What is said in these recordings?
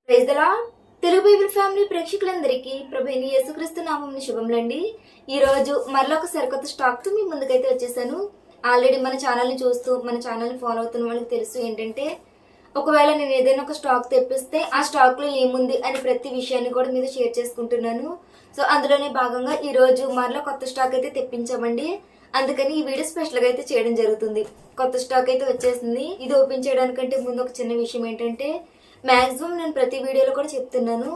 Praise the Lord. Telugu Bible family ప్రేక్షకులందరికీ ప్రభువైన యేసుక్రీస్తు నామమున శుభములండి. ఈ రోజు మరొక సరికొత్త స్టాక్ తో మీ ముందుకైతే వచ్చేసాను. ఆల్రెడీ మన ఛానల్ ని చూస్తూ మన ఛానల్ ని ఫాలో అవుతున్న వాళ్ళకి తెలుసు ఏంటంటే, ఒకవేళ నేను ఏదైనా ఒక స్టాక్ తెప్పిస్తే ఆ స్టాక్ లో ఏముంది అని ప్రతి విషయాన్ని కూడా మీద షేర్ చేసుకుంటున్నాను. సో అందులోనే భాగంగా ఈ రోజు మరలా కొత్త స్టాక్ అయితే తెప్పించామండి. అందుకని ఈ వీడియో స్పెషల్ గా అయితే చేయడం జరుగుతుంది. కొత్త స్టాక్ అయితే వచ్చేసింది. ఇది ఓపెన్ చేయడానికంటే ముందు ఒక చిన్న విషయం ఏంటంటే, మాక్సిమం నేను ప్రతి వీడియోలో కూడా చెప్తున్నాను,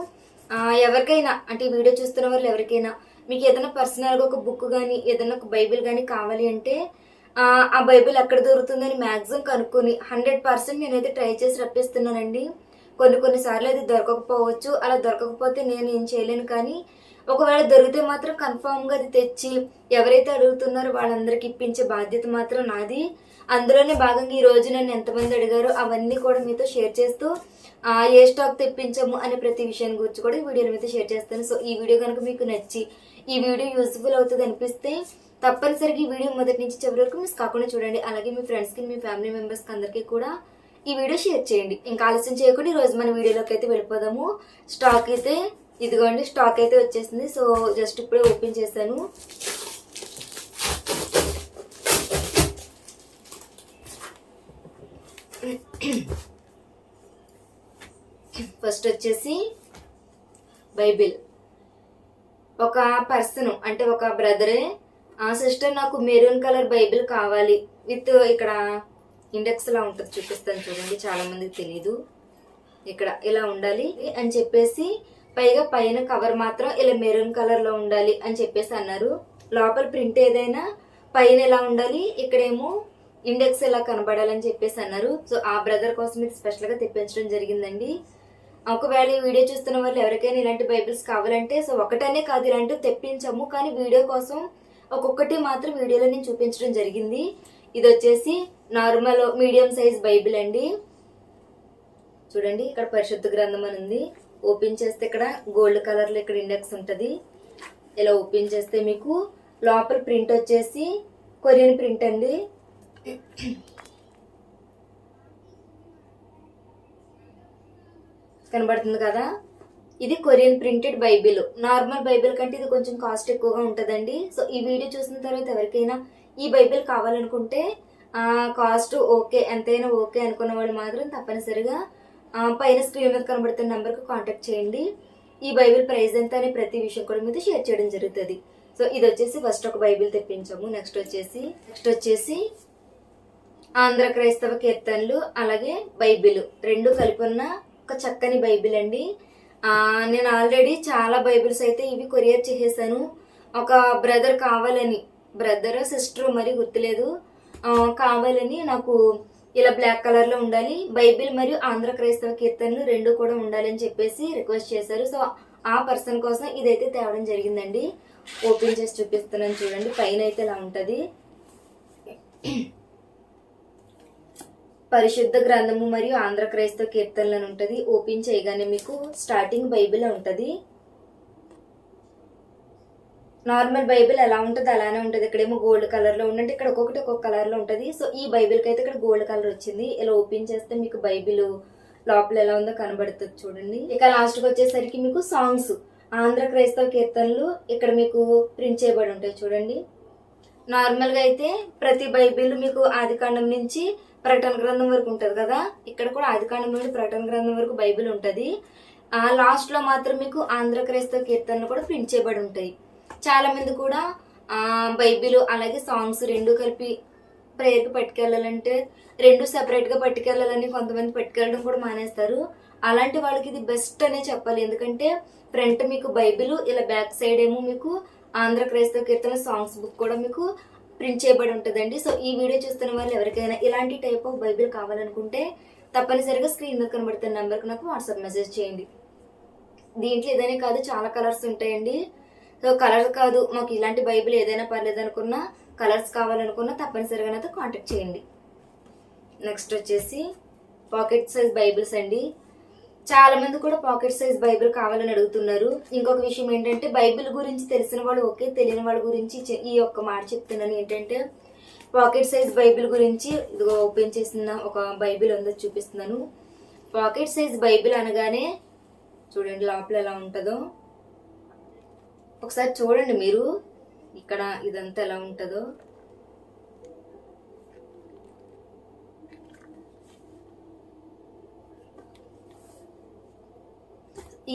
ఎవరికైనా అంటే ఈ వీడియో చూస్తున్న వాళ్ళు ఎవరికైనా మీకు ఏదైనా పర్సనల్గా ఒక బుక్ కానీ ఏదైనా ఒక బైబిల్ కానీ కావాలి అంటే ఆ బైబిల్ ఎక్కడ దొరుకుతుందని మాక్సిమం కనుక్కొని 100% నేనైతే ట్రై చేసి రప్పిస్తున్నానండి. కొన్నిసార్లు అది దొరకకపోవచ్చు. అలా దొరకకపోతే నేను ఏం చేయలేను. కానీ ఒకవేళ దొరికితే మాత్రం కన్ఫామ్గా అది తెచ్చి ఎవరైతే అడుగుతున్నారో వాళ్ళందరికీ ఇప్పించే బాధ్యత మాత్రం నాది. అందులోనే భాగంగా ఈ రోజు నన్ను ఎంతమంది అడిగారో అవన్నీ కూడా మీతో షేర్ చేస్తూ ఏ స్టాక్ తెప్పించాము అనే ప్రతి విషయాన్ని గురించి కూడా ఈ వీడియోల మీద షేర్ చేస్తాను. సో ఈ వీడియో కనుక మీకు నచ్చి ఈ వీడియో యూజ్ఫుల్ అవుతుంది అనిపిస్తే తప్పనిసరిగా ఈ వీడియో మొదటి నుంచి చివరి వరకు మిస్ కాకుండా చూడండి. అలాగే మీ ఫ్రెండ్స్కి మీ ఫ్యామిలీ మెంబర్స్కి అందరికీ కూడా ఈ వీడియో షేర్ చేయండి. ఇంకా ఆలస్యం చేయకుండా ఈ రోజు మన వీడియోలోకి అయితే వెళ్ళిపోదాము. స్టాక్ అయితే ఇదిగోండి, స్టాక్ అయితే వచ్చేసింది. సో జస్ట్ ఇప్పుడే ఓపెన్ చేశాను. ఫస్ట్ వచ్చేసి బైబిల్. ఒక పర్సన్ అంటే ఒక బ్రదరే, సిస్టర్ నాకు మెరూన్ కలర్ బైబిల్ కావాలి విత్ ఇక్కడ ఇండెక్స్ లా ఉంటుంది, చూపిస్తాను చూడండి, చాలా మందికి తెలీదు. ఇక్కడ ఇలా ఉండాలి అని చెప్పేసి, పైగా పైన కవర్ మాత్రం ఇలా మెరూన్ కలర్ లో ఉండాలి అని చెప్పేసి అన్నారు. లోపల ప్రింట్ ఏదైనా పైన ఎలా ఉండాలి, ఇక్కడేమో ఇండెక్స్ ఎలా కనబడాలని చెప్పేసి అన్నారు. సో ఆ బ్రదర్ కోసం ఇది స్పెషల్ గా తెప్పించడం జరిగిందండి. ఒకవేళ ఈ వీడియో చూస్తున్న వాళ్ళు ఎవరికైనా ఇలాంటి బైబిల్స్ కావాలంటే, సో ఒకటనే కాదు ఇలాంటివి తెప్పించాము, కానీ వీడియో కోసం ఒక్కొక్కటి మాత్రం వీడియోలో నేను చూపించడం జరిగింది. ఇది వచ్చేసి నార్మల్ మీడియం సైజ్ బైబిల్ అండి. చూడండి, ఇక్కడ పరిశుద్ధ గ్రంథం అని ఉంది. ఓపెన్ చేస్తే ఇక్కడ గోల్డ్ కలర్ లో ఇక్కడ ఇండెక్స్ ఉంటది. ఇలా ఓపెన్ చేస్తే మీకు లోపల ప్రింట్ వచ్చేసి కొరియన్ ప్రింట్ అండి. కనబడుతుంది కదా, ఇది Korean printed Bible. Normal Bible కంటే ఇది కొంచెం కాస్ట్ ఎక్కువగా ఉంటుందండి. సో ఈ వీడియో చూసిన తర్వాత ఎవరికైనా ఈ బైబిల్ కావాలనుకుంటే కాస్ట్ ఓకే, ఎంతైనా ఓకే అనుకున్న వాళ్ళు మాత్రం తప్పనిసరిగా పైన స్క్రీన్ మీద కనబడుతున్న నెంబర్కి కాంటాక్ట్ చేయండి. ఈ బైబిల్ ప్రైస్ ఎంత అనే ప్రతి విషయం కూడా మీద షేర్ చేయడం జరుగుతుంది. సో ఇది వచ్చేసి ఫస్ట్ ఒక బైబిల్ తెప్పించాము. నెక్స్ట్ వచ్చేసి ఆంధ్ర క్రైస్తవ కీర్తనలు అలాగే బైబిల్ రెండు కలిపి ఉన్న ఒక చక్కని బైబిల్ అండి. నేను ఆల్రెడీ చాలా బైబిల్స్ అయితే ఇవి కొరియర్ చేసేసాను. ఒక బ్రదర్ కావాలని, బ్రదర్ సిస్టర్ మరి గుర్తులేదు, కావాలని నాకు ఇలా బ్లాక్ కలర్ లో ఉండాలి బైబిల్ మరియు ఆంధ్ర క్రైస్తవ కీర్తనలు రెండు కూడా ఉండాలని చెప్పేసి రిక్వెస్ట్ చేశారు. సో ఆ పర్సన్ కోసం ఇదైతే తేవడం జరిగిందండి. ఓపెన్ చేసి చూపిస్తున్నాను చూడండి. పైన అయితే ఇలా ఉంటది, పరిశుద్ధ గ్రంథము మరియు ఆంధ్ర క్రైస్తవ కీర్తనలు అని ఉంటది. ఓపెన్ చేయగానే మీకు స్టార్టింగ్ బైబిల్ ఉంటది. నార్మల్ బైబిల్ ఎలా ఉంటుంది అలానే ఉంటది. ఇక్కడేమో గోల్డ్ కలర్ లో ఉందంటే ఇక్కడ ఒక్కొక్కటి ఒక్కొక్క కలర్ లో ఉంటది. సో ఈ బైబిల్ కి అయితే ఇక్కడ గోల్డ్ కలర్ వచ్చింది. ఇలా ఓపెన్ చేస్తే మీకు బైబిల్ లోపల ఎలా ఉందో కనబడుతుంది చూడండి. ఇక లాస్ట్ కి వచ్చేసరికి మీకు సాంగ్స్ ఆంధ్ర క్రైస్తవ కీర్తనలు ఇక్కడ మీకు ప్రింట్ చేయబడి ఉంటాయి చూడండి. నార్మల్ గా అయితే ప్రతి బైబిల్ మీకు ఆదికాండం నుంచి ప్రకటన గ్రంథం వరకు ఉంటది కదా, ఇక్కడ కూడా ఆదికాండం నుండి ప్రకటన గ్రంథం వరకు బైబిల్ ఉంటది. లాస్ట్ లో మాత్రం మీకు ఆంధ్ర క్రైస్తవ కీర్తనలు కూడా ప్రింట్ చేయబడి ఉంటాయి. చాలా మంది కూడా బైబిల్ అలాగే సాంగ్స్ రెండు కలిపి ప్రేయర్ కి పట్టుకెళ్ళాలంటే రెండు సెపరేట్ గా పట్టుకెళ్ళాలని కొంతమంది పట్టుకెళ్ళడం కూడా మానేస్తారు. అలాంటి వాళ్ళకి ఇది బెస్ట్ అనే చెప్పాలి. ఎందుకంటే ఫ్రంట్ మీకు బైబిల్, ఇలా బ్యాక్ సైడ్ ఏమో మీకు ఆంధ్ర క్రైస్తవ కీర్తన సాంగ్స్ బుక్ కూడా మీకు ప్రింట్ చేయబడి ఉంటుందండి. సో ఈ వీడియో చూస్తున్న వాళ్ళు ఎవరికైనా ఇలాంటి టైప్ ఆఫ్ బైబిల్ కావాలనుకుంటే తప్పనిసరిగా స్క్రీన్ మీద కనబడుతున్న నెంబర్కి నాకు వాట్సాప్ మెసేజ్ చేయండి. దీంట్లో ఏదైనా కాదు, చాలా కలర్స్ ఉంటాయండి. సో కలర్ కాదు, మాకు ఇలాంటి బైబిల్ ఏదైనా పర్లేదు అనుకున్నా, కలర్స్ కావాలనుకున్నా తప్పనిసరిగా నాతో కాంటాక్ట్ చేయండి. నెక్స్ట్ వచ్చేసి పాకెట్ సైజ్ బైబిల్స్ అండి. చాలా మంది కూడా పాకెట్ సైజ్ బైబిల్ కావాలని అడుగుతున్నారు. ఇంకొక విషయం ఏంటంటే, బైబిల్ గురించి తెలిసిన వాళ్ళు ఓకే, తెలియని వాళ్ళ గురించి ఈ ఒక్క మాట చెప్తున్నాను ఏంటంటే, పాకెట్ సైజ్ బైబిల్ గురించి ఇదిగో ఓపెన్ చేసిన ఒక బైబిల్ ఉందో చూపిస్తున్నాను. పాకెట్ సైజ్ బైబిల్ అనగానే చూడండి లోపల ఎలా ఉంటుందో ఒకసారి చూడండి మీరు. ఇక్కడ ఇదంతా ఎలా ఉంటుందో.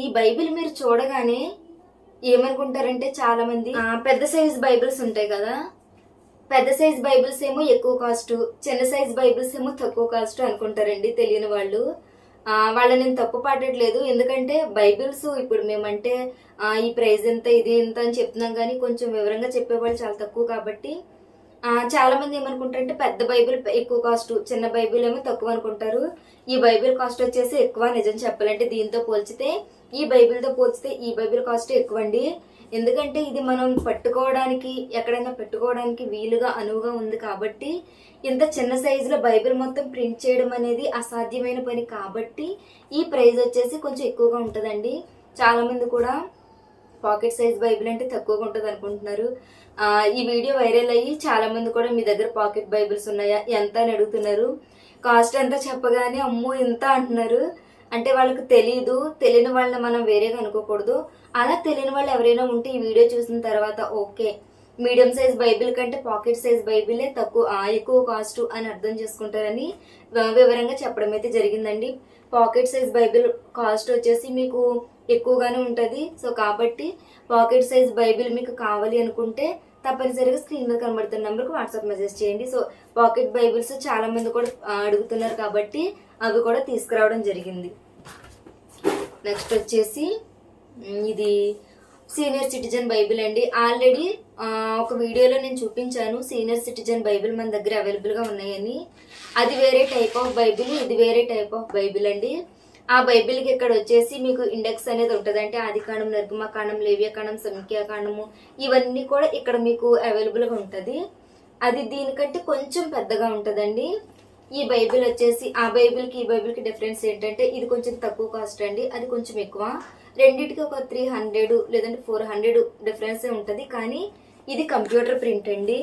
ఈ బైబిల్ మీరు చూడగానే ఏమనుకుంటారంటే చాలా మంది పెద్ద సైజ్ బైబిల్స్ ఉంటాయి కదా, పెద్ద సైజ్ బైబిల్స్ ఏమో ఎక్కువ కాస్ట్, చిన్న సైజ్ బైబిల్స్ ఏమో తక్కువ కాస్ట్ అనుకుంటారండి తెలియని వాళ్ళు. వాళ్ళని నేను తప్పు పడట్లేదు, ఎందుకంటే బైబిల్స్ ఇప్పుడు మేమంటే ఈ ప్రైస్ ఎంత ఇది ఎంత అని చెప్తున్నాం, కానీ కొంచెం వివరంగా చెప్పేవాళ్ళు చాలా తక్కువ. కాబట్టి చాలా మంది ఏమనుకుంటారంటే పెద్ద బైబిల్ ఎక్కువ కాస్ట్, చిన్న బైబిల్ ఏమో తక్కువ అనుకుంటారు. ఈ బైబిల్ కాస్ట్ వచ్చేసి ఎక్కువ. నిజం చెప్పాలంటే దీంతో పోల్చితే, ఈ బైబిల్తో పోల్చితే ఈ బైబిల్ కాస్ట్ ఎక్కువ అండి. ఎందుకంటే ఇది మనం పట్టుకోవడానికి, ఎక్కడైనా పెట్టుకోవడానికి వీలుగా అనువుగా ఉంది కాబట్టి, ఇంత చిన్న సైజులో బైబిల్ మొత్తం ప్రింట్ చేయడం అనేది అసాధ్యమైన పని కాబట్టి ఈ ప్రైస్ వచ్చేసి కొంచెం ఎక్కువగా ఉంటుందండి. చాలా మంది కూడా పాకెట్ సైజ్ బైబిల్ అంటే తక్కువగా ఉంటుంది అనుకుంటున్నారు. ఈ వీడియో వైరల్ అయ్యి చాలా మంది కూడా మీ దగ్గర పాకెట్ బైబిల్స్ ఉన్నాయా ఎంత అని అడుగుతున్నారు. కాస్ట్ ఎంత చెప్పగానే అమ్మో ఇంత అంటున్నారు. అంటే వాళ్ళకి తెలియని వాళ్ళని మనం వేరేగా అనుకోకూడదు. అలా తెలియని వాళ్ళు ఎవరైనా ఉంటే ఈ వీడియో చూసిన తర్వాత ఓకే, మీడియం సైజ్ బైబిల్ కంటే పాకెట్ సైజ్ బైబిలే ఎక్కువ కాస్ట్ అని అర్థం చేసుకుంటారని వివరంగా చెప్పడం అయితే జరిగిందండి. పాకెట్ సైజ్ బైబిల్ కాస్ట్ వచ్చేసి మీకు ఎక్కువగానే ఉంటుంది. సో కాబట్టి పాకెట్ సైజ్ బైబిల్ మీకు కావాలి అనుకుంటే తప్పనిసరిగా స్క్రీన్ మీద కనబడుతున్న నెంబర్కి వాట్సాప్ మెసేజ్ చేయండి. సో పాకెట్ బైబిల్స్ చాలా మంది కూడా అడుగుతున్నారు కాబట్టి అవి కూడా తీసుకురావడం జరిగింది. నెక్స్ట్ వచ్చేసి ఇది సీనియర్ సిటిజన్ బైబిల్ అండి. ఆల్రెడీ ఒక వీడియోలో నేను చూపించాను సీనియర్ సిటిజన్ బైబిల్ మన దగ్గర అవైలబుల్గా ఉన్నాయని. అది వేరే టైప్ ఆఫ్ బైబిల్, ఇది వేరే టైప్ ఆఫ్ బైబిల్ అండి. ఆ బైబిల్కి ఇక్కడ వచ్చేసి మీకు ఇండెక్స్ అనేది ఉంటుంది. అంటే ఆదికాండం, నిర్గమకాండం, లేవ్యకాండం, సంఖ్యాకాండము ఇవన్నీ కూడా ఇక్కడ మీకు అవైలబుల్గా ఉంటుంది. అది దీనికంటే కొంచెం పెద్దగా ఉంటుందండి. ఈ బైబిల్ వచ్చేసి ఆ బైబిల్కి ఈ బైబిల్కి డిఫరెన్స్ ఏంటంటే ఇది కొంచెం తక్కువ కాస్ట్ అండి, అది కొంచెం ఎక్కువ. రెండింటికి ఒక 300 లేదంటే 400 డిఫరెన్సే ఉంటుంది. కానీ ఇది కంప్యూటర్ ప్రింట్ అండి.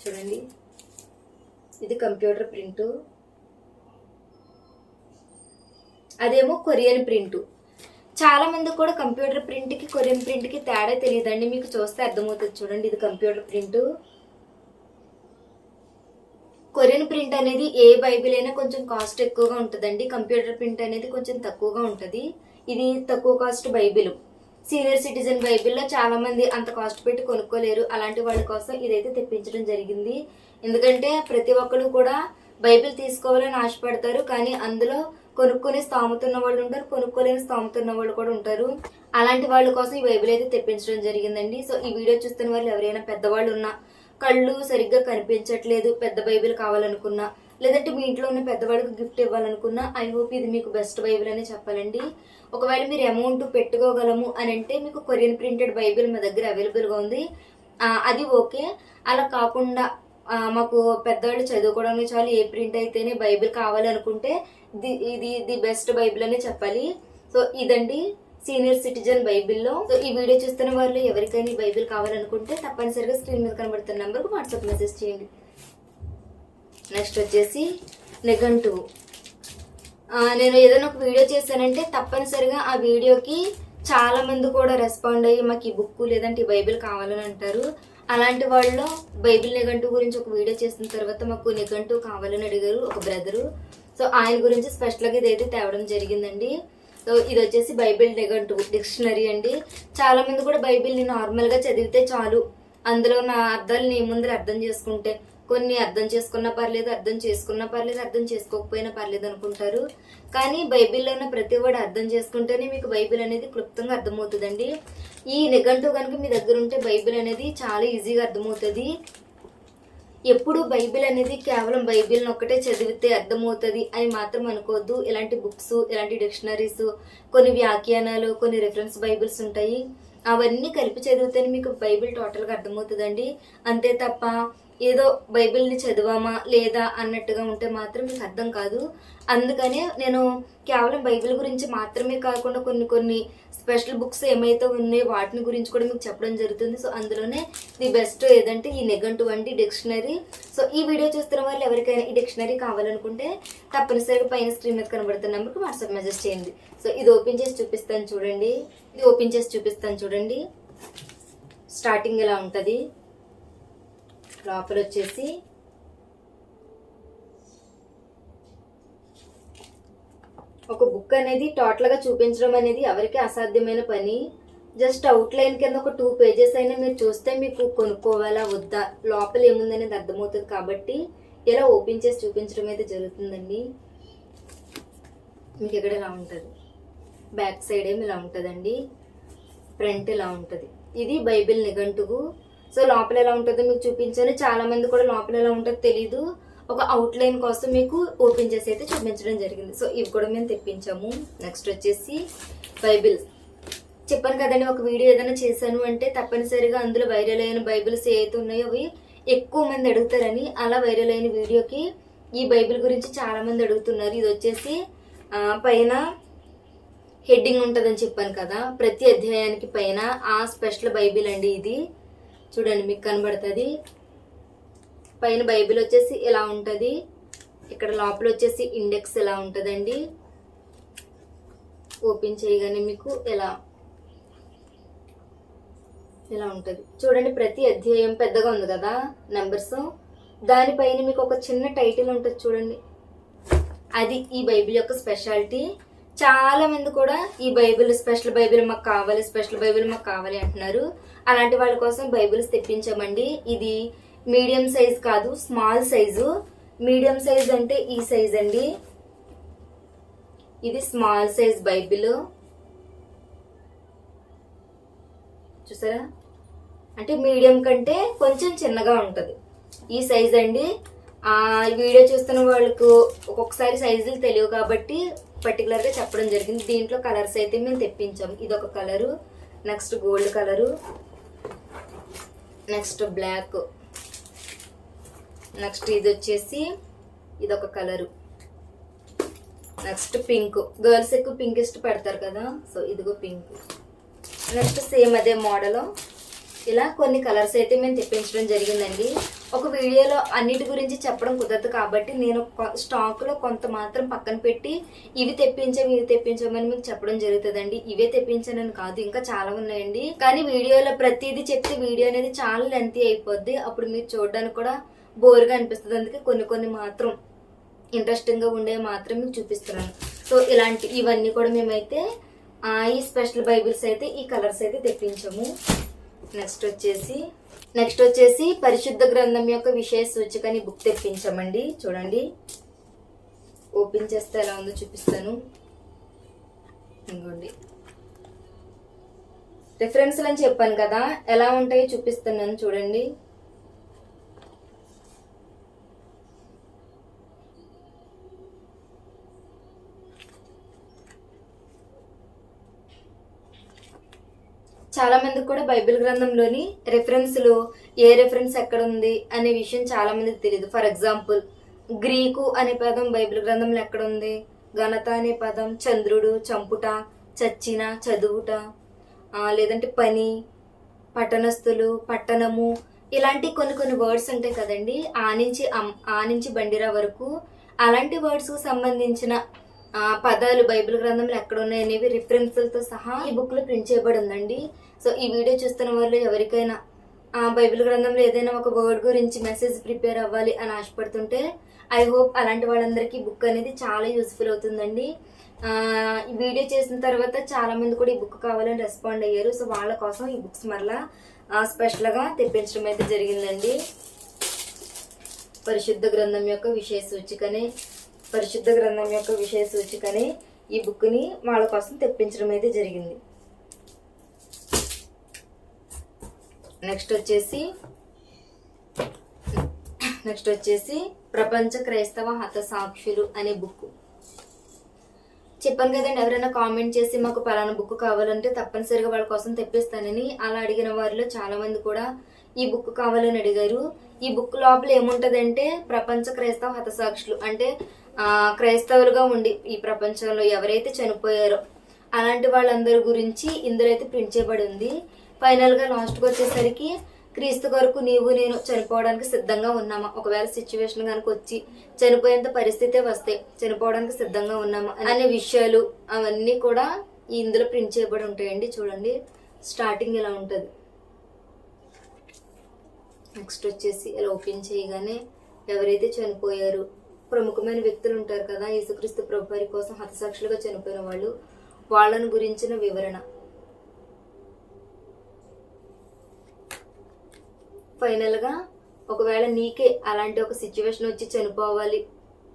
చూడండి, ఇది కంప్యూటర్ ప్రింట్, అదేమో కొరియన్ ప్రింట్. చాలా మంది కూడా కంప్యూటర్ ప్రింట్కి కొరియన్ ప్రింట్కి తేడా తెలియదండి. మీకు చూస్తే అర్థమవుతుంది. చూడండి, ఇది కంప్యూటర్ ప్రింట్. కొరియన్ ప్రింట్ అనేది ఏ బైబిల్ అయినా కొంచెం కాస్ట్ ఎక్కువగా ఉంటుందండి. కంప్యూటర్ ప్రింట్ అనేది కొంచెం తక్కువగా ఉంటుంది. ఇది తక్కువ కాస్ట్ బైబిల్. సీనియర్ సిటిజన్ బైబిల్లో చాలా మంది అంత కాస్ట్ పెట్టి కొనుక్కోలేరు. అలాంటి వాళ్ళ కోసం ఇదైతే తెప్పించడం జరిగింది. ఎందుకంటే ప్రతి ఒక్కరు కూడా బైబిల్ తీసుకోవాలని ఆశపడతారు, కానీ అందులో కొనుక్కునే స్థామతున్న వాళ్ళు ఉంటారు, కొనుక్కోలేని స్థామతున్న వాళ్ళు కూడా ఉంటారు. అలాంటి వాళ్ళ కోసం ఈ బైబిల్ అయితే తెప్పించడం జరిగిందండి. సో ఈ వీడియో చూస్తున్న వాళ్ళు ఎవరైనా పెద్దవాళ్ళు ఉన్నా, కళ్ళు సరిగ్గా కనిపించట్లేదు, పెద్ద బైబిల్ కావాలనుకున్నా, లేదంటే మీ ఇంట్లో ఉన్న పెద్దవాళ్ళకి గిఫ్ట్ ఇవ్వాలనుకున్నా, ఐ హోప్ ఇది మీకు బెస్ట్ బైబిల్ అని చెప్పాలండి. ఒకవేళ మీరు అమౌంట్ పెట్టుకోగలము అని అంటే మీకు కొరియన్ ప్రింటెడ్ బైబిల్ మా దగ్గర అవైలబుల్గా ఉంది, అది ఓకే. అలా కాకుండా మాకు పెద్దవాళ్ళు చదువుకోవడానికి చాలు, ఏ ప్రింట్ అయితేనే బైబిల్ కావాలి అనుకుంటే ఇది ది బెస్ట్ బైబిల్ అని చెప్పాలి. సో ఇదండి సీనియర్ సిటిజన్ బైబిల్లో. సో ఈ వీడియో చూస్తున్న వాళ్ళు ఎవరికైనా ఈ బైబిల్ కావాలనుకుంటే తప్పనిసరిగా స్క్రీన్ మీద కనబడుతున్న నెంబర్కు వాట్సాప్ మెసేజ్ చేయండి. నెక్స్ట్ వచ్చేసి నిఘంటువు. నేను ఏదైనా ఒక వీడియో చేశానంటే తప్పనిసరిగా ఆ వీడియోకి చాలా మంది కూడా రెస్పాండ్ అయ్యి మాకు ఈ బుక్ లేదంటే ఈ బైబిల్ కావాలని అంటారు. అలాంటి వాళ్ళు బైబిల్ నిఘంటువు గురించి ఒక వీడియో చేసిన తర్వాత మాకు నిఘంటువు కావాలని అడిగారు ఒక బ్రదరు. సో ఆయన గురించి స్పెషల్గా ఇదైతే తేవడం జరిగిందండి. సో ఇది వచ్చేసి బైబిల్ నిఘంటువు డిక్షనరీ అండి. చాలా మంది కూడా బైబిల్ని నార్మల్గా చదివితే చాలు, అందులో ఉన్న అర్థాలని ముందర అర్థం చేసుకుంటే, కొన్ని అర్థం చేసుకున్నా పర్లేదు, అర్థం చేసుకున్నా పర్లేదు, అర్థం చేసుకోకపోయినా పర్లేదు అనుకుంటారు. కానీ బైబిల్లో ఉన్న ప్రతి వర్డ్ అర్థం చేసుకుంటేనే మీకు బైబిల్ అనేది క్లుప్తంగా అర్థమవుతుందండి. ఈ నిఘంటువు కనుక మీ దగ్గర ఉంటే బైబిల్ అనేది చాలా ఈజీగా అర్థమవుతుంది. ఎప్పుడు బైబిల్ అనేది కేవలం బైబిల్ని ఒక్కటే చదివితే అర్థమవుతుంది అని మాత్రం అనుకోవద్దు. ఇలాంటి బుక్స్, ఇలాంటి డిక్షనరీస్, కొన్ని వ్యాఖ్యానాలు, కొన్ని రిఫరెన్స్ బైబిల్స్ ఉంటాయి, అవన్నీ కలిపి చదివితేనే మీకు బైబిల్ టోటల్గా అర్థమవుతుందండి. అంతే తప్ప ఏదో బైబిల్ని చదివామా లేదా అన్నట్టుగా ఉంటే మాత్రం మీకు అర్థం కాదు. అందుకనే నేను కేవలం బైబిల్ గురించి మాత్రమే కాకుండా కొన్ని స్పెషల్ బుక్స్ ఏమైతే ఉన్నాయో వాటిని గురించి కూడా మీకు చెప్పడం జరుగుతుంది. సో అందులోనే ది బెస్ట్ ఏదంటే ఈ నిఘంటువు అండి, డిక్షనరీ. సో ఈ వీడియో చూస్తున్న వాళ్ళు ఎవరికైనా ఈ డిక్షనరీ కావాలనుకుంటే తప్పనిసరిగా పైన స్క్రీన్ మీద కనబడుతున్న నెంబర్కి వాట్సాప్ మెసేజ్ చేయండి. సో ఇది ఓపెన్ చేసి చూపిస్తాను చూడండి. స్టార్టింగ్ ఇలా ఉంటుంది. లోపల వచ్చేసి ఒక బుక్ అనేది టోటల్గా చూపించడం అనేది ఎవరికి అసాధ్యమైన పని. జస్ట్ అవుట్లైన్ కింద ఒక 2 పేజెస్ అయినా మీరు చూస్తే మీకు కొనుక్కోవాలా వద్దా, లోపల ఏముందనేది అర్థమవుతుంది. కాబట్టి ఇలా ఓపెన్ చేసి చూపించడం అయితే జరుగుతుందండి. మీకు ఇక్కడ ఇలా ఉంటుంది, బ్యాక్ సైడ్ ఏమి ఇలా ఉంటుందండి, ఫ్రంట్ ఇలా ఉంటుంది. ఇది బైబిల్ నిఘంటువు. సో లోపల ఎలా ఉంటుందో మీకు చూపించాను. చాలా మంది కూడా లోపల ఎలా ఉంటుందో తెలీదు. ఒక అవుట్లైన్ కోసం మీకు ఓపెన్ చేసి అయితే చూపించడం జరిగింది. సో ఇవి కూడా మేము తెప్పించాము. నెక్స్ట్ వచ్చేసి బైబిల్. చెప్పాను కదండి, ఒక వీడియో ఏదైనా చేశాను అంటే తప్పనిసరిగా అందులో వైరల్ అయిన బైబిల్స్ ఏవైతే ఉన్నాయో అవి ఎక్కువ మంది అడుగుతారని. అలా వైరల్ అయిన వీడియోకి ఈ బైబిల్ గురించి చాలా మంది అడుగుతున్నారు. ఇది వచ్చేసి పైన హెడ్డింగ్ ఉంటుందని చెప్పాను కదా, ప్రతి అధ్యాయానికి పైన ఆ స్పెషల్ బైబిల్ అండి ఇది. చూడండి మీకు కనబడుతుంది. పైన బైబిల్ వచ్చేసి ఇలా ఉంటుంది. ఇక్కడ లోపల వచ్చేసి ఇండెక్స్ ఇలా ఉంటుందండి. ఓపెన్ చేయగానే మీకు ఇలా ఉంటుంది. చూడండి ప్రతి అధ్యాయం పెద్దగా ఉంది కదా నెంబర్స్, దానిపైన మీకు ఒక చిన్న టైటిల్ ఉంటుంది చూడండి. అది ఈ బైబిల్ యొక్క స్పెషాలిటీ. చాలా మంది కూడా ఈ బైబిల్ స్పెషల్ బైబిల్ మాకు కావాలి అంటున్నారు. అలాంటి వాళ్ళ కోసం బైబిల్స్ తెప్పించామండి. ఇది మీడియం సైజ్ కాదు, స్మాల్ సైజు. మీడియం సైజ్ అంటే ఈ సైజ్ అండి. ఇది స్మాల్ సైజ్ బైబిల్. చూసారా, అంటే మీడియం కంటే కొంచెం చిన్నగా ఉంటుంది ఈ సైజ్ అండి. వీడియో చూస్తున్న వాళ్ళకు ఒక్కొక్కసారి సైజులు తెలియవు కాబట్టి పర్టికులర్గా చెప్పడం జరిగింది. దీంట్లో కలర్స్ అయితే మేము తెప్పించాము. ఇదొక colour, next gold colour, next black, next ఇది వచ్చేసి ఇదొక కలరు, నెక్స్ట్ పింక్. గర్ల్స్ ఎక్కువ పింక్ ఇష్టపడతారు కదా, సో ఇదిగో పింక్. నెక్స్ట్ సేమ్ అదే మోడల్. ఇలా కొన్ని కలర్స్ అయితే మేము తెప్పించడం జరిగిందండి. ఒక వీడియోలో అన్నిటి గురించి చెప్పడం కుదరదు కాబట్టి నేను స్టాక్లో కొంత మాత్రం పక్కన పెట్టి ఇవి తెప్పించామని మీకు చెప్పడం జరుగుతుందండి. ఇవే తెప్పించానని కాదు, ఇంకా చాలా ఉన్నాయండి. కానీ వీడియోలో ప్రతిదీ చెప్తే వీడియో అనేది చాలా లెంతీ అయిపోద్ది. అప్పుడు మీరు చూడడానికి కూడా బోర్గా అనిపిస్తుంది. అందుకే కొన్ని మాత్రం ఇంట్రెస్టింగ్గా ఉండేవి మాత్రం మీకు చూపిస్తున్నాను. సో ఇవన్నీ కూడా మేమైతే ఈ స్పెషల్ బైబిల్స్ అయితే ఈ కలర్స్ అయితే తెప్పించాము. నెక్స్ట్ వచ్చేసి పరిశుద్ధ గ్రంథం యొక్క విషయ సూచిక అని బుక్ తెప్పించామండి. చూడండి, ఓపెన్ చేస్తే ఎలా ఉందో చూపిస్తాను. ఇంకోండి రిఫరెన్స్లు అని చెప్పాను కదా, ఎలా ఉంటాయో చూపిస్తున్నాను చూడండి. చాలా మందికి కూడా బైబిల్ గ్రంథంలోని రెఫరెన్స్లు ఏ రెఫరెన్స్ ఎక్కడ ఉంది అనే విషయం చాలా మందికి తెలియదు. ఫర్ ఎగ్జాంపుల్, గ్రీకు అనే పదం బైబిల్ గ్రంథంలో ఎక్కడ ఉంది, ఘనత అనే పదం, చంద్రుడు, చంపుట, చచ్చిన, చదువుట, లేదంటే పని, పట్టణస్థులు, పట్టణము, ఇలాంటి కొన్ని వర్డ్స్ ఉంటాయి కదండి. ఆ నుంచి బండిరా వరకు అలాంటి వర్డ్స్ కు సంబంధించిన పదాలు బైబిల్ గ్రంథంలో ఎక్కడ ఉన్నాయి అనేవి రిఫరెన్స్లతో సహా ఈ బుక్ లో ప్రింట్ చేయబడి ఉందండి. సో ఈ వీడియో చూస్తున్న వాళ్ళు ఎవరికైనా బైబిల్ గ్రంథంలో ఏదైనా ఒక వర్డ్ గురించి మెసేజ్ ప్రిపేర్ అవ్వాలి అని ఆశపడుతుంటే ఐ హోప్ అలాంటి వాళ్ళందరికీ బుక్ అనేది చాలా యూస్ఫుల్ అవుతుందండి. ఈ వీడియో చేసిన తర్వాత చాలా మంది కూడా ఈ బుక్ కావాలని రెస్పాండ్ అయ్యారు. సో వాళ్ళ కోసం ఈ బుక్స్ మరలా స్పెషల్గా తెప్పించడం అయితే జరిగిందండి. పరిశుద్ధ గ్రంథం యొక్క విషయ సూచికనే ఈ బుక్ని వాళ్ళ కోసం తెప్పించడం అయితే జరిగింది. నెక్స్ట్ వచ్చేసి ప్రపంచ క్రైస్తవ హతసాక్షులు అనే బుక్. చెప్పాను కదండి, ఎవరైనా కామెంట్ చేసి మాకు పలానా బుక్ కావాలంటే తప్పనిసరిగా వాళ్ళ కోసం తెప్పిస్తానని. అలా అడిగిన వారిలో చాలా మంది కూడా ఈ బుక్ కావాలని అడిగారు. ఈ బుక్ లోపల ఏముంటదంటే ప్రపంచ క్రైస్తవ హతసాక్షులు అంటే క్రైస్తవులుగా ఉండి ఈ ప్రపంచంలో ఎవరైతే చనిపోయారో అలాంటి వాళ్ళందరి గురించి ఇందులో అయితే ప్రింట్ చేయబడి ఉంది. ఫైనల్ గా లాస్ట్ కి వచ్చేసరికి క్రీస్తు కొరకు నీవు నేను చనిపోవడానికి సిద్ధంగా ఉన్నామా, ఒకవేళ సిచ్యువేషన్ కనుక వచ్చి చనిపోయేంత పరిస్థితే వస్తే చనిపోవడానికి సిద్ధంగా ఉన్నామా అనే విషయాలు అవన్నీ కూడా ఇందులో ప్రింట్ చేయబడి ఉంటాయండి. చూడండి స్టార్టింగ్ ఇలా ఉంటది. నెక్స్ట్ వచ్చేసి ఇలా ఓపెన్ చేయగానే ఎవరైతే చనిపోయారు ప్రముఖమైన వ్యక్తులు ఉంటారు కదా యేసుక్రీస్తు ప్రభువారి కోసం హతసాక్షులుగా చనిపోయిన వాళ్ళను గురించిన వివరణ. ఫైనల్ గా ఒకవేళ నీకే అలాంటి ఒక సిచ్యువేషన్ వచ్చి చనిపోవాలి,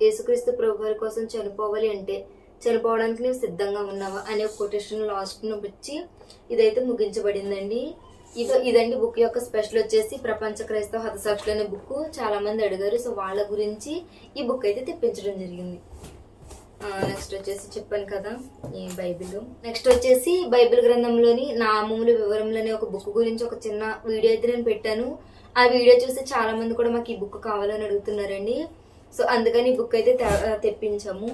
యేసుక్రీస్తు ప్రభువారి కోసం చనిపోవాలి అంటే చనిపోవడానికి నీవు సిద్ధంగా ఉన్నావా అనే కొటేషన్ లాస్ట్ ను వచ్చి ఇదైతే ముగించబడిందండి. ఇదండి బుక్ యొక్క స్పెషల్ వచ్చేసి ప్రపంచ క్రైస్తవ హతసాక్షులు అనే బుక్ చాలా మంది అడిగారు. సో వాళ్ళ గురించి ఈ బుక్ అయితే తెప్పించడం జరిగింది. నెక్స్ట్ వచ్చేసి చెప్పాను కదా ఈ బైబిల్. నెక్స్ట్ వచ్చేసి బైబిల్ గ్రంథంలోని నామములు వివరములు అనే ఒక బుక్ గురించి ఒక చిన్న వీడియో అయితే నేను పెట్టాను. ఆ వీడియో చూసి చాలా మంది కూడా మాకు ఈ బుక్ కావాలని అడుగుతున్నారండి. సో అందుకని ఈ బుక్ అయితే తెప్పించాము.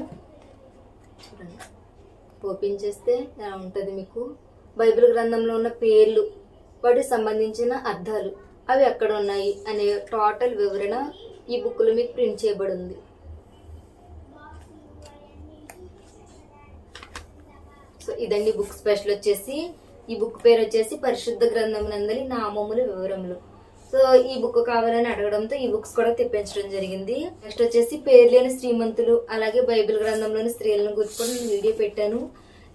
చూడండి ఓపెన్ చేస్తే ఎలా ఉంటుంది మీకు బైబిల్ గ్రంథంలో ఉన్న పేర్లు వాటికి సంబంధించిన అర్థాలు అవి ఎక్కడ ఉన్నాయి అనే టోటల్ వివరణ ఈ బుక్ లో మీకు ప్రింట్ చేయబడి ఉంది. సో ఇదండి బుక్ స్పెషల్ వచ్చేసి. ఈ బుక్ పేరు వచ్చేసి పరిశుద్ధ గ్రంథం నందలి నామములు వివరములు. సో ఈ బుక్ కావాలని అడగడంతో ఈ బుక్స్ కూడా తెప్పించడం జరిగింది. నెక్స్ట్ వచ్చేసి పేర్లేని శ్రీమంతులు అలాగే బైబిల్ గ్రంథంలోని స్త్రీలను గురించి కూడా నేను వీడియో పెట్టాను.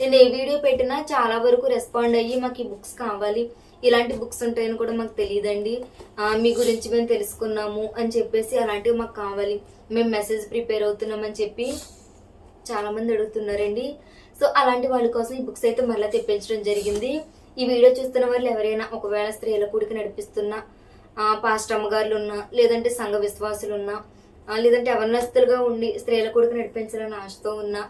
నేను ఏ వీడియో పెట్టినా చాలా వరకు రెస్పాండ్ అయ్యి మాకు ఈ బుక్స్ కావాలి, ఇలాంటి బుక్స్ ఉంటాయని కూడా మాకు తెలియదండి, మీ గురించి మేము తెలుసుకున్నాము అని చెప్పేసి అలాంటివి మాకు కావాలి, మేము మెసేజ్ ప్రిపేర్ అవుతున్నామని చెప్పి చాలా మంది అడుగుతున్నారండి. సో అలాంటి వాళ్ళ కోసం ఈ బుక్స్ అయితే మళ్ళీ తెప్పించడం జరిగింది. ఈ వీడియో చూస్తున్న వాళ్ళు ఎవరైనా ఒకవేళ స్త్రీల కూడికి నడిపిస్తున్నా, పాస్టర్ అమ్మగారులు ఉన్నా, లేదంటే సంఘ విశ్వాసులు ఉన్నా, లేదంటే అవనస్తులుగా ఉండి స్త్రీల కూడికి నడిపించాలని ఆశతో ఉన్నా,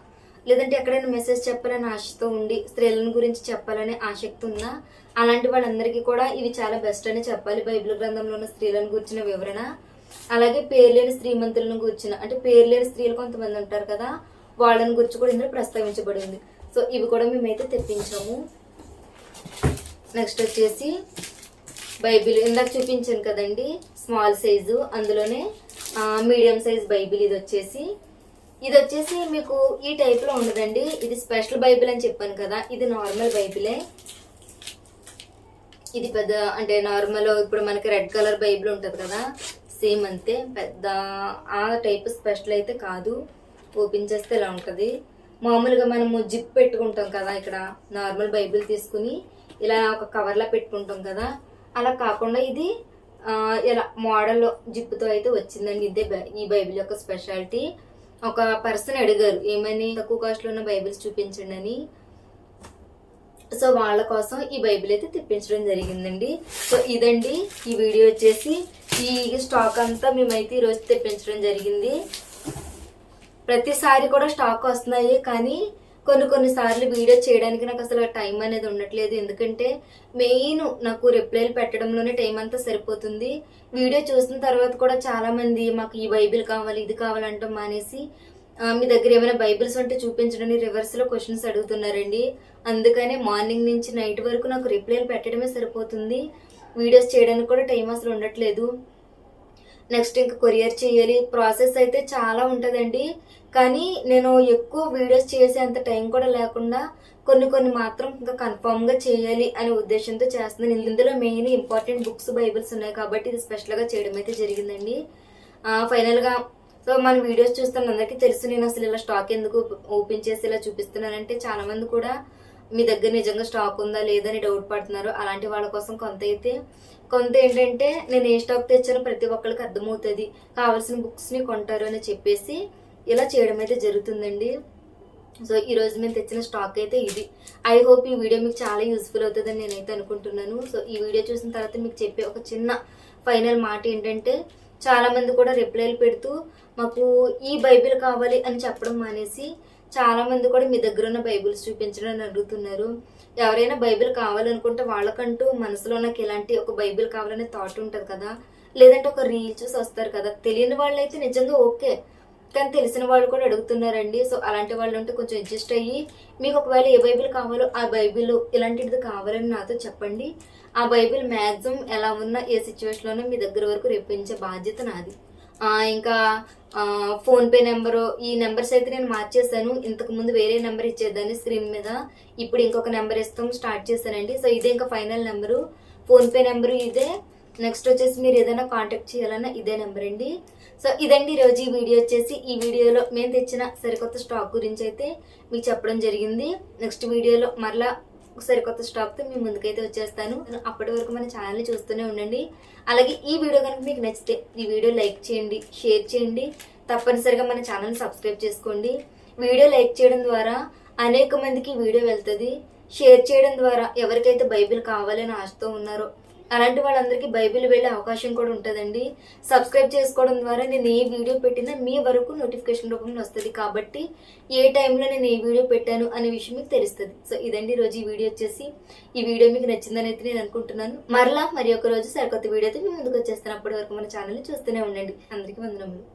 లేదంటే ఎక్కడైనా మెసేజ్ చెప్పాలని ఆశతో ఉండి స్త్రీలను గురించి చెప్పాలనే ఆసక్తి ఉన్నా అలాంటి వాళ్ళందరికీ కూడా ఇవి చాలా బెస్ట్ అని చెప్పాలి. బైబిల్ గ్రంథంలో ఉన్న స్త్రీలను గురించిన వివరణ, అలాగే పేర్లేని శ్రీమంతులను గురించిన అంటే పేర్లేని స్త్రీలు కొంతమంది ఉంటారు కదా వాళ్ళని గురించి కూడా ఇందులో ప్రస్తావించబడింది. సో ఇవి కూడా మేమైతే తెప్పించాము. నెక్స్ట్ వచ్చేసి బైబిల్ ఇందాక చూపించాను కదండి స్మాల్ సైజు, అందులోనే మీడియం సైజ్ బైబిల్ ఇది వచ్చేసి మీకు ఈ టైప్ లో ఉండదండి. ఇది స్పెషల్ బైబిల్ అని చెప్పాను కదా, ఇది నార్మల్ బైబిలే. ఇది పెద్ద అంటే నార్మల్ ఇప్పుడు మనకి రెడ్ కలర్ బైబిల్ ఉంటది కదా సేమ్ అంతే, పెద్ద ఆ టైప్ స్పెషల్ అయితే కాదు. ఓపెన్ చేస్తే ఇలా ఉంటది. మామూలుగా మనము జిప్ పెట్టుకుంటాం కదా, ఇక్కడ నార్మల్ బైబిల్ తీసుకుని ఇలా ఒక కవర్ లా పెట్టుకుంటాం కదా, అలా కాకుండా ఇది ఇలా మోడల్ జిప్తో అయితే వచ్చిందండి. ఇదే ఈ బైబిల్ యొక్క స్పెషాలిటీ. ఒక పర్సన్ అడిగారు ఏమని తక్కువ కాస్ట్ లో ఉన్న బైబిల్స్ చూపించండి అని. సో వాళ్ళ కోసం ఈ బైబిల్ అయితే తెప్పించడం జరిగిందండి. సో ఇదండి ఈ వీడియో వచ్చేసి. ఈ స్టాక్ అంతా మేమైతే ఈరోజు తెప్పించడం జరిగింది. ప్రతిసారి కూడా స్టాక్ వస్తున్నాయి, కానీ కొన్ని సార్లు వీడియో చేయడానికి నాకు అసలు టైం అనేది ఉండట్లేదు. ఎందుకంటే మెయిన్ నాకు రిప్లైలు పెట్టడంలోనే టైం అంతా సరిపోతుంది. వీడియో చూసిన తర్వాత కూడా చాలా మంది మాకు ఈ బైబిల్ కావాలి ఇది కావాలంటాం మానేసి మీ దగ్గర ఏమైనా బైబిల్స్ ఉంటే చూపించడానికి రివర్స్ లో క్వశ్చన్స్ అడుగుతున్నారండి. అందుకనే మార్నింగ్ నుంచి నైట్ వరకు నాకు రిప్లైలు పెట్టడమే సరిపోతుంది, వీడియోస్ చేయడానికి కూడా టైం అసలు ఉండట్లేదు. నెక్స్ట్ ఇంకా కొరియర్ చేయాలి, ప్రాసెస్ అయితే చాలా ఉంటుందండి. కానీ నేను ఎక్కువ వీడియోస్ చేసేంత టైం కూడా లేకుండా కొన్ని మాత్రం ఇంకా కన్ఫర్మ్ గా చేయాలి అనే ఉద్దేశంతో చేస్తున్నాను. ఇందులో మెయిన్ ఇంపార్టెంట్ బుక్స్ బైబిల్స్ ఉన్నాయి కాబట్టి ఇది స్పెషల్ గా చేయడం అయితే జరిగిందండి. ఫైనల్ గా సో మన వీడియోస్ చూస్తున్న అందరికీ తెలుసు నేను అసలు ఇలా స్టాక్ ఎందుకు ఓపెన్ చేసి ఇలా చూపిస్తున్నానంటే చాలా మంది కూడా మీ దగ్గర నిజంగా స్టాక్ ఉందా లేదని డౌట్ పడుతున్నారు. అలాంటి వాళ్ళ కోసం కొంత ఏంటంటే నేను ఏ స్టాక్ తెచ్చానో ప్రతి ఒక్కరికి అర్థమవుతుంది, కావాల్సిన బుక్స్ ని కొంటారు అని చెప్పేసి ఇలా చేయడం అయితే జరుగుతుందండి. సో ఈ రోజు మేము తెచ్చిన స్టాక్ అయితే ఇది. ఐ హోప్ ఈ వీడియో మీకు చాలా యూస్ఫుల్ అవుతుందని నేనైతే అనుకుంటున్నాను. సో ఈ వీడియో చూసిన తర్వాత మీకు చెప్పే ఒక చిన్న ఫైనల్ మాట ఏంటంటే చాలా మంది కూడా రిప్లైలు పెడుతూ మాకు ఈ బైబిల్ కావాలి అని చెప్పడం మానేసి చాలా మంది కూడా మీ దగ్గర ఉన్న బైబిల్స్ చూపించడం అడుగుతున్నారు. ఎవరైనా బైబిల్ కావాలనుకుంటే వాళ్ళకంటూ మనసులో నాకు ఇలాంటి ఒక బైబిల్ కావాలనే థాట్ ఉంటుంది కదా, లేదంటే ఒక రీల్ చూసి వస్తారు కదా. తెలియని వాళ్ళు అయితే నిజంగా ఓకే, కానీ తెలిసిన వాళ్ళు కూడా అడుగుతున్నారండి. సో అలాంటి వాళ్ళు ఉంటే కొంచెం అడ్జస్ట్ అయ్యి మీకు ఒకవేళ ఏ బైబిల్ కావాలో ఆ బైబిల్ ఇలాంటిది కావాలని నాతో చెప్పండి. ఆ బైబిల్ మ్యాక్సిమం ఎలా ఉన్నా ఏ సిచ్యువేషన్లోనూ మీ దగ్గర వరకు రెప్పించే బాధ్యత నాది. ఇంకా ఫోన్పే నెంబరు, ఈ నెంబర్స్ అయితే నేను మార్చేసాను. ఇంతకు ముందు వేరే నెంబర్ ఇచ్చేదాన్ని స్క్రీన్ మీద, ఇప్పుడు ఇంకొక నెంబర్ ఇస్తాం స్టార్ట్ చేశానండి. సో ఇదే ఇంకా ఫైనల్ నెంబరు, ఫోన్పే నెంబరు ఇదే. నెక్స్ట్ వచ్చేసి మీరు ఏదైనా కాంటాక్ట్ చేయాలన్నా ఇదే నెంబర్ అండి. సో ఇదండి ఈరోజు ఈ వీడియో వచ్చేసి. ఈ వీడియోలో మేము తెచ్చిన సరికొత్త స్టాక్ గురించి అయితే మీకు చెప్పడం జరిగింది. నెక్స్ట్ వీడియోలో మరలా సరికొత్త స్టాక్తో మీ ముందుకైతే వచ్చేస్తాను. అప్పటి వరకు మన ఛానల్ని చూస్తూనే ఉండండి. అలాగే ఈ వీడియో కనుక మీకు నచ్చితే ఈ వీడియో లైక్ చేయండి, షేర్ చేయండి, తప్పనిసరిగా మన ఛానల్ని సబ్స్క్రైబ్ చేసుకోండి. వీడియో లైక్ చేయడం ద్వారా అనేక మందికి వీడియో వెళ్తుంది. షేర్ చేయడం ద్వారా ఎవరికైతే బైబిల్ కావాలని ఆశతో ఉన్నారో అలాంటి వాళ్ళందరికీ బైబిల్ వెళ్ళే అవకాశం కూడా ఉంటుందండి. సబ్స్క్రైబ్ చేసుకోవడం ద్వారా నేను ఏ వీడియో పెట్టినా మీ వరకు నోటిఫికేషన్ రూపంలో వస్తుంది. కాబట్టి ఏ టైంలో నేను ఏ వీడియో పెట్టాను అనే విషయం మీకు తెలుస్తుంది. సో ఇదండి రోజు ఈ వీడియో వచ్చేసి. ఈ వీడియో మీకు నచ్చిందని అయితే నేను అనుకుంటున్నాను. మరలా మరి ఒక రోజు సరికొత్త వీడియో అయితే మీ ముందుకు వచ్చేస్తాను. అప్పటి వరకు మన ఛానల్ని చూస్తూనే ఉండండి. అందరికీ వందనములు.